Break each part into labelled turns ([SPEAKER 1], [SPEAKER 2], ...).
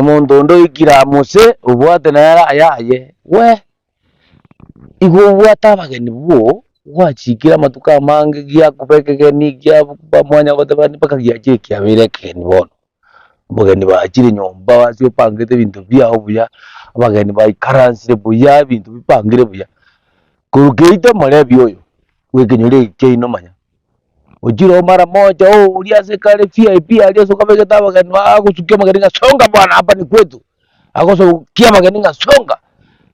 [SPEAKER 1] omuntu ndo ikira muse ubwate nara ayaye we igo bwata abageni bwo gwachikira matuka mange gya kubekege ni gya bamwanya batabani paka gya kya bireke ni bono abageni bakiri nyomba basyo pangete bintu byao buya abageni bayikaransire buya bintu bipangire buya kurugeito Omorebi oyo Bw'ekenyoro keino manya ujiro mara moja uliase kale VIP aliyeso kabegeta abageni bagusukia mageni ngasonga bwana hapa ni kwetu akoso kia mageni ngasonga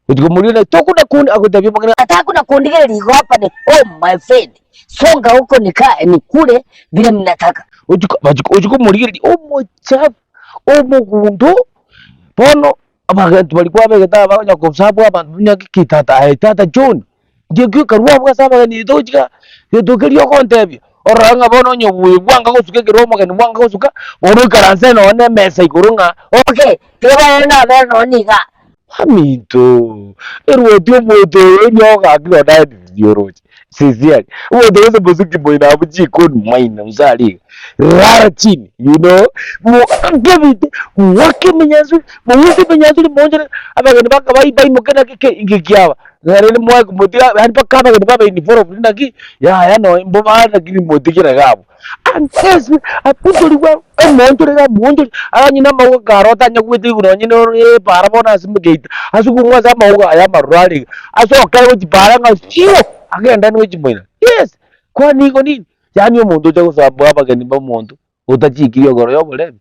[SPEAKER 1] ujikumulile tokuna kundi akutabia mageni
[SPEAKER 2] atakuna kundi gele liko hapa ni home my friend songa huko nikae ni kule vile mnataka
[SPEAKER 1] ujikumulile omochafu omugundo pono abageni balikuwa begeta abanya kusabu abantu nyakitata tata John ngekyo karwa bwasaba ni dojika yedokeliyo kontebyo oranga bono nyobuye bwanga gosuke kiroma gani bwanga gosuka bono karanse no ne mesa ikurunga
[SPEAKER 2] okay teba na beno niga
[SPEAKER 1] hamito erwetyo moto nyoga kilo dai yoroji sisiali wodo wese bosuki boina abuji kon maina mzali rara chini you know mo David wake menyanzuri monje abageni baka bayi mukena keke ingikiaba ngarele mwa kumutira hani paka abageni baba ni foro ndaki ya no mbobana kiri motikira gabo antes aputoliwa omuntu rega muntu anyina mawo garota nyakwete kuno nyino para bona simugate asukumwa za mawo aya marwali aso kai wuti para ngasiyo agenda ni wechimwina yes kwani iko nini yani omuntu cyo kusaba abageni ba muntu utachikiriyo goro yo Omorebi